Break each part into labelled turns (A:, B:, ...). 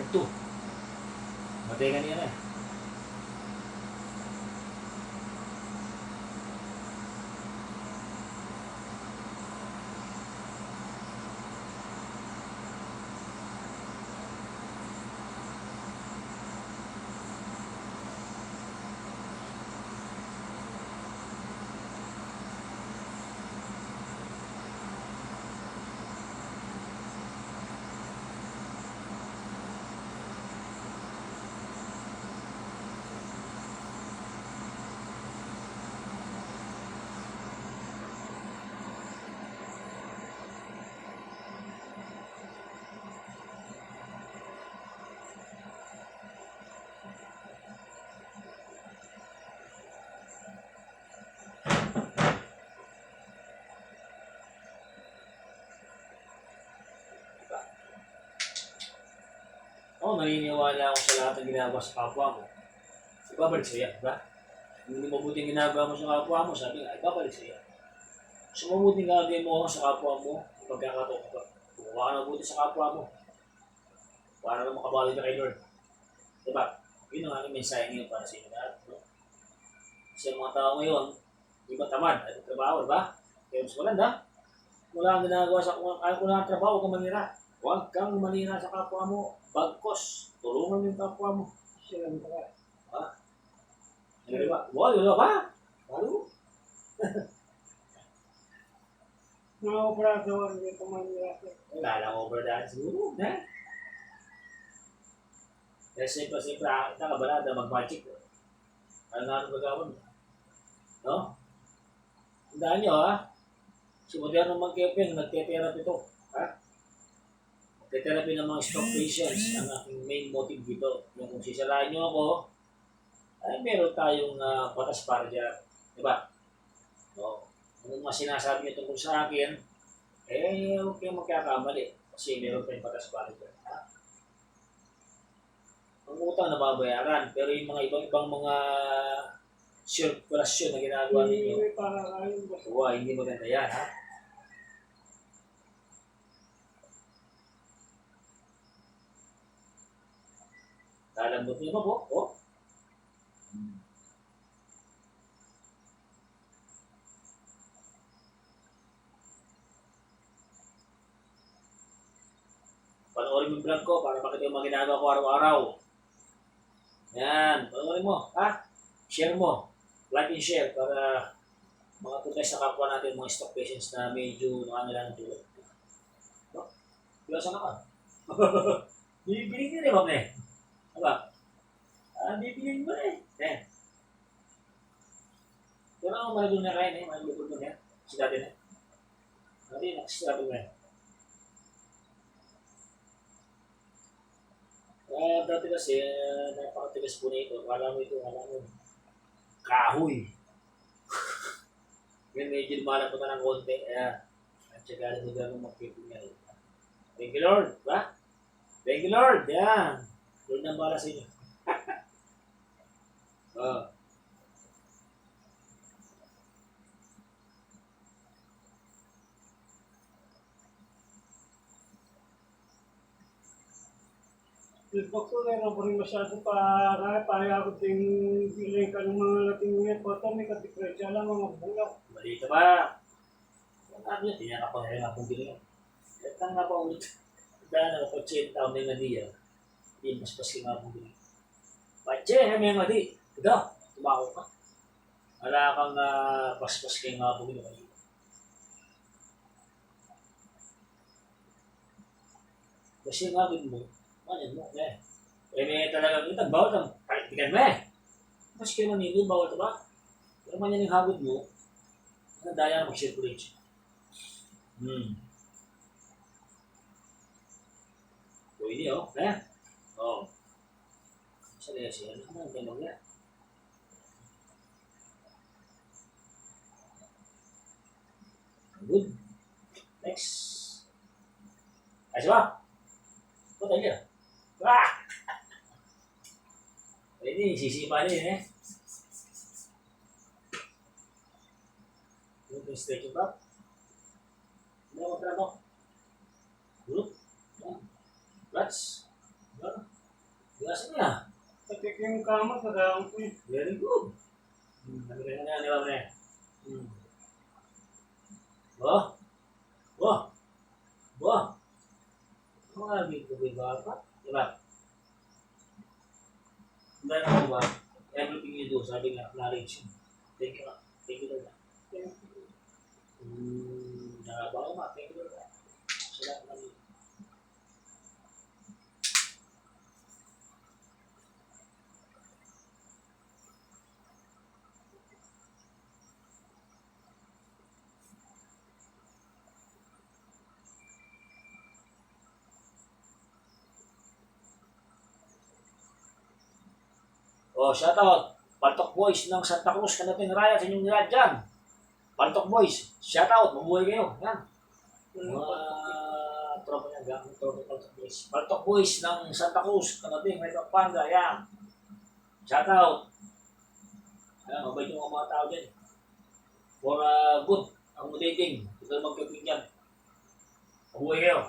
A: Part 2. Matay kanina eh. Oo, naniniwala ako sa lahat ng ginagawa sa kapwa mo. Ibabalik sa'yo, di ba? Kung hindi mabuting ginagawa mo sa kapwa mo, sabi nga, ibabalik sa'yo. So, mabuting gagawin mo sa kapwa mo, pagkakataon ka. Kumuha ka na mabuti sa kapwa mo. Para na makabalik ka kay Lord. Di ba? Yun ang aking mensahe ngayon para sa inyo lahat. No? Kasi ang mga tao ngayon, di ba tamad? Ay trabaho, di ba? Kaya mas maganda. Wala ang ginagawa sa kung ang trabaho, huwag kang manira. Huwag kang manira sa kapwa mo. Bagkos, tulungan yung kapwa mo.
B: Siyempre.
A: Ha? Ano ba? Wala, wala ba? Lalo?
B: Nakaparasawan din ito manira.
A: Wala lang overdone siguro. Kasi siyempre, nakabalada mag-magic. Ano nga gagawin? No? Tandaan nyo ha? Si Moderno Magkepeng, nagte-therapy ito. Ha? Nagte-therapy ng mga stroke patients. Ang aking main motive dito. Yung kung sisirahan nyo ako, ay meron tayong batas para dyan. Diba? No? Kung mga sinasabi nyo tungkol sa akin, huwag kayong magkakamali. Kasi meron tayong batas para dyan. Ha? Ang utang nababayaran, pero yung mga ibang mga sirkulasyon na ginagawa ninyo,
B: Hindi para kayo ba?
A: hindi maganda yan, ha? Lalambot niyo ba po? Oh? Panoorin mo yung vlog ko para makita yung mga ginagawa ko araw-araw. Yan, panoorin mo, ha? Share mo. Like and share para makapunta sa kapwa natin mga stock patients na medyo nakangailangan ng tulong. No? Iwasan ka. Bibiling nyo rin, Ma'am eh. Diba? Bibiling mo eh. Pero ako malagong na kain eh. Malagong na yan. Sinabi na. Hindi, nakasinabi na yan. Dati kasi, napakatigas po na ito. Kala mo kahoy. Yan, medyo lumalapot na ng konti. At saka rin mo gano'ng magpipin nga rin. Thank you, Lord. Ba? Thank you, Lord. Yan. Lord nang bala sa inyo.
B: Yung doktor ay po rin masyado para ako ting piling ka ng mga lating ngayon. Pata may katipresya lang mga bulat.
A: Mali ka ba? Ano yun? Tiyan ako na rin akong bilang. At lang nga pa ulit. Dahil ako 80 taon na nadiya. Hindi mas paski nga akong bilang. Pache, may madi. Ito, tumako ka. Wala kang paspas kayo nga akong bilang. Kasi nga mo, ano mo, may talagang ito, bawal ang praktikan mo eh. Mas kayo manilo, bawal ito ba? Pero man yan yung hagod mo, daya na mag-circulate. Pwede oh, Oo. Saan siya? Ano naman, ganun yan. Good. Next. Ayos ba? Punta niya. Ini sisipa niya eh. Yung stretch yung back. Hindi ako trano. Group. Flats. Bigas mo na.
B: Pati ko yung kama, kagawan ko yun.
A: Very good. Sabi ka na, di ba, pre? Oh, oh, oh. Mga dito, di ba? Di ba? Dahil ako ba, everything you do, sabi nga, knowledge. Thank you, thank you, Lord. Nakabaw ma, thank you, Lord. Salamat kami. Oh, shout out. Paltok Boys ng Santa Cruz, Kanating Raya sa inyong nilad dyan. Paltok Boys, shout out. Mabuhay kayo. Yan. Mga tropa niya, gamit tropa Paltok Boys. Paltok Boys ng Santa Cruz, Kanating Raya Pampanga. Yan. Shout out. Ayan, mabait yung mga tao dyan. For good accommodating. Ito magkapit dyan. Mabuhay kayo.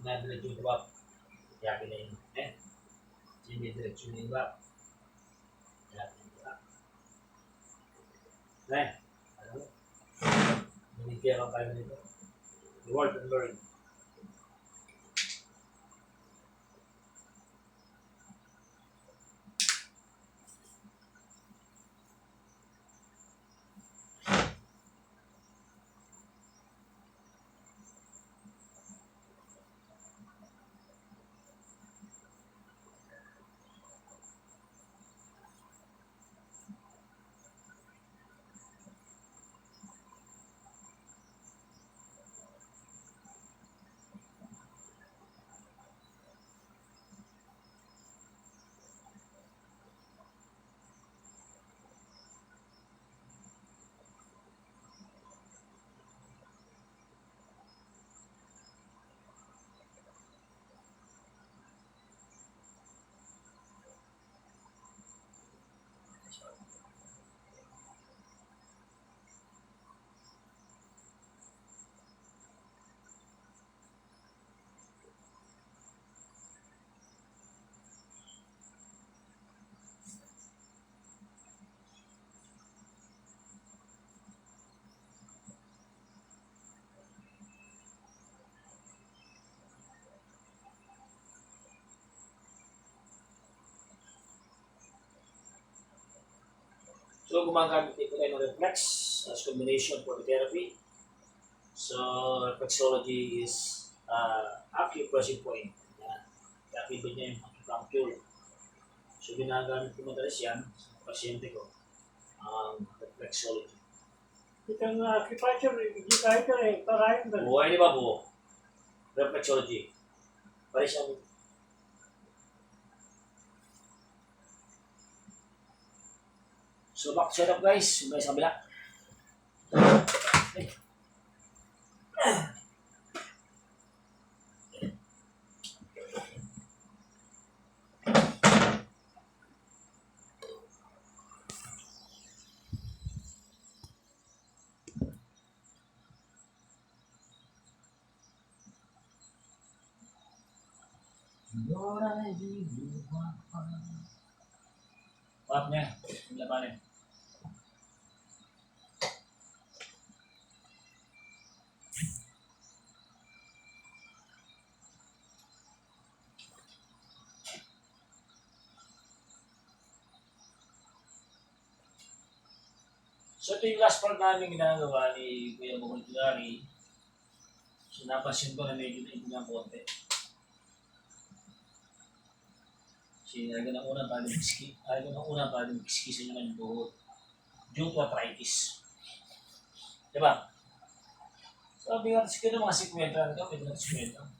A: Na diretso yung bab. Yakin na yun. Hindi diretso yung bab. Yakin na yun. Alam mo? Nanigyan ka tayo nito. Reward and learn. So, gumagamit dito tayo ng reflex as combination for the therapy. So, reflexology is acupressure point. Yan. Kakibig niya yung acupuncture. So, ginagamit ko madalas yan sa pasyente ko ang reflexology.
B: Itang acupuncture, hindi kahit na eh, parayan ba?
A: Buhay di ba po? Reflexology. Pare siya. So, back set up guys. May sa kabila. Maaf niya. Ang labanin. So ito yung last part namin ginagawa ni Kuya Bukol Tulari. So napansin ko na medyo naibig ng konti. Kasi ayaw ng unang paling kiskisin naman yung buhok. Due to arthritis. Diba? Sabi nga, sige na mga 50 na ito, pwede na 50.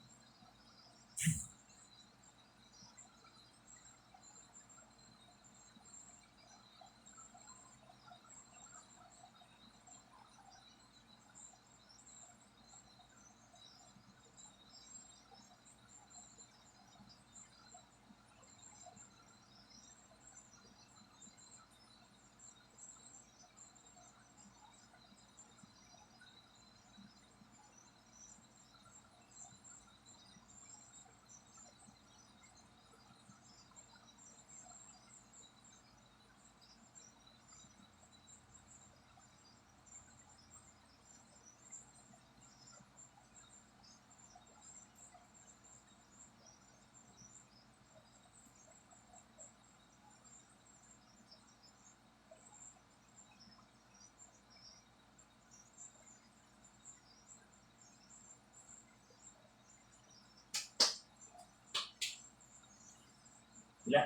A: Wala.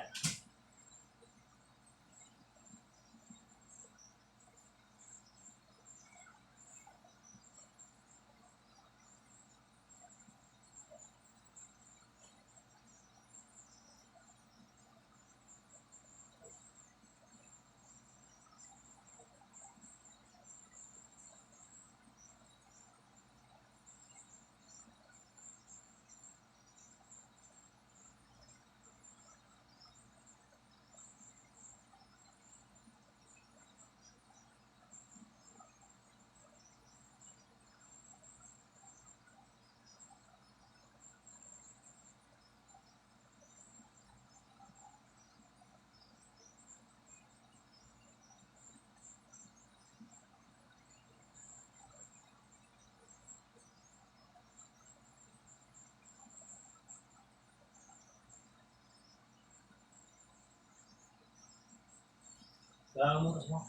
A: Kailangan mo, tas mo.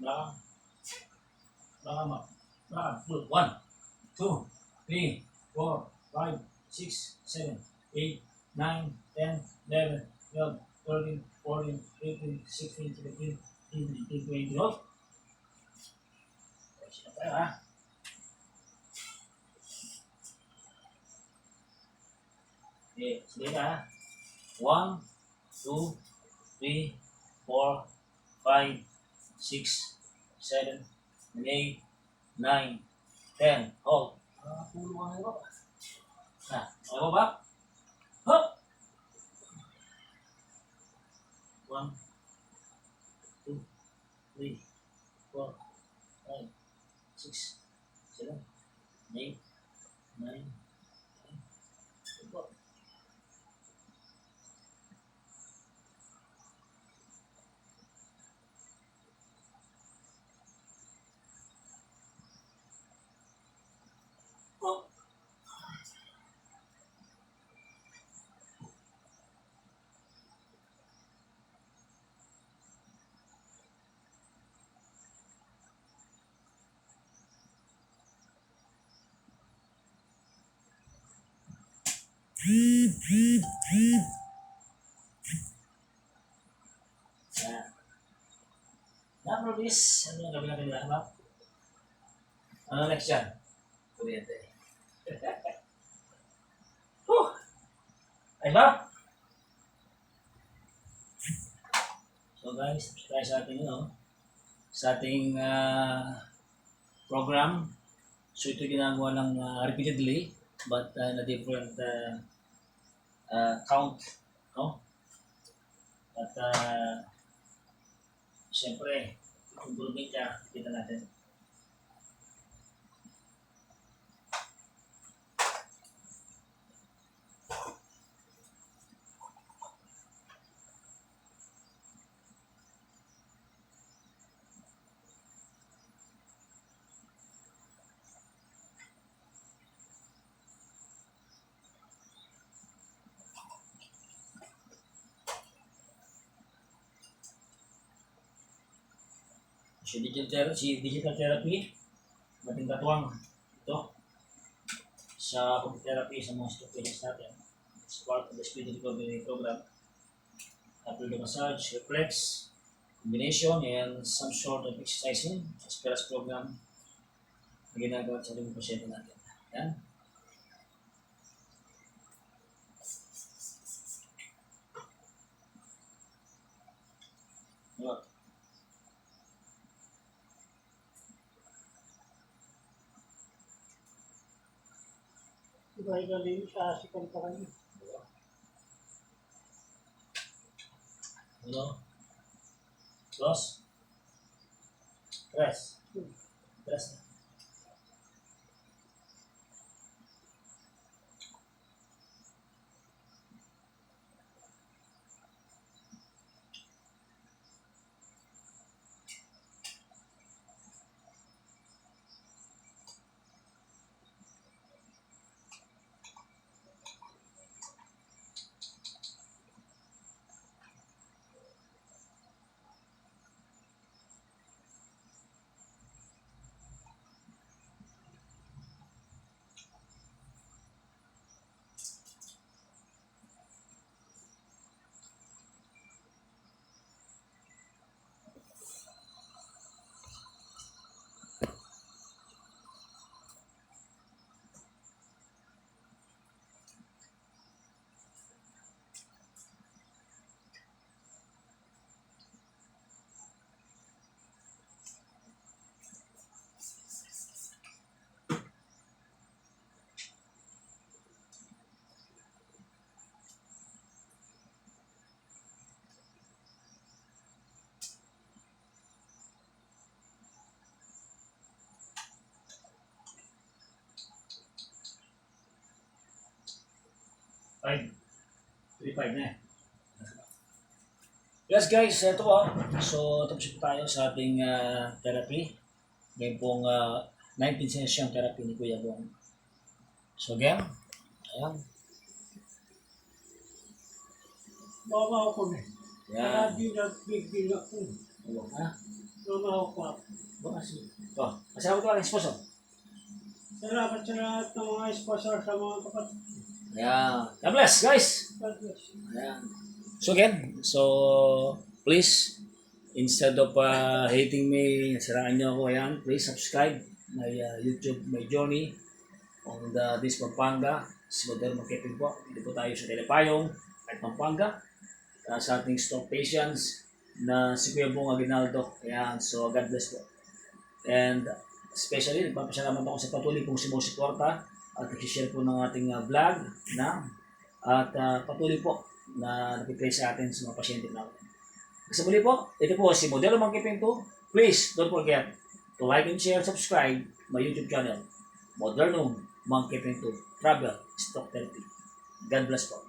A: Lakang. Lakang mo. Lakang. Full. 1, 2, 3, 4, 5, 6, 7, 8, 9, 10, 11, 12, 13, 14, 15, 16, 17, 18, 19, 20. Oh! Sino tayo ha? Okay, sige na ha. 1, 2, 3, 4, 5, 6, 7, 8, 9, 10. Hold. Pulo ka na ito. Ano ba? Hop! 1, 2, 3, 4, 5, 6, 7, 8, 9, 10. Ito. Oh. Yan. Number is, ano yung gabi natin ba? Ano next yan? Kuryente. Whew! Ay ba? So guys, tayo sa ating, sa ating program. So ito ginagawa ng repeatedly, but na different count. No? At siyempre, improvement niya, kita natin. Si digital therapy, mating katuwang. Ito. sa pag-therapy sa mga stroke patients natin. It's part of the speed recovery program. After the massage, reflex, combination, and some sort of exercising, as well as program na ginagawa sa mga pasyente natin. Yan. Yun.
B: Iba galing sa asikang pa kayo.
A: Uno, dos, tres. Tres na. Five. 3-5 na eh. Yes guys, ito po. So, tapos po tayo sa ating therapy. Ngayon pong 19 session therapy ni Kuya Bong. So again, ayan.
B: Mama ako na.
A: Yan.
B: Kaya di nagbigil ako.
A: Ha?
B: Mama ako pa.
A: Bukas. Oh, masama ko ang sponsor.
B: Salamat sa lahat ng mga sponsor sa mga kapatid.
A: Ayan. God bless guys!
B: God bless.
A: Ayan. So again, please, instead of hating me, nasiraan nyo ako, ayan, please subscribe my YouTube, my journey on this Pampanga. Si Model Marketing po. Dito po tayo sa Telepayong at Pampanga. Sa ating stroke patients na si Kuya Bong Aguinaldo. Ayan, so God bless po. And especially, nagpapasalamat ako sa patuloy pong sumusuporta at nag-share po ng ating vlog na at patuloy po na nag-pray sa atin sa mga pasyente natin. Kasi muli po, ito po si Modelo Marketing 2. Please don't forget to like and share, subscribe my YouTube channel, Modernum Marketing 2 Travel Stock Therapy. God bless po.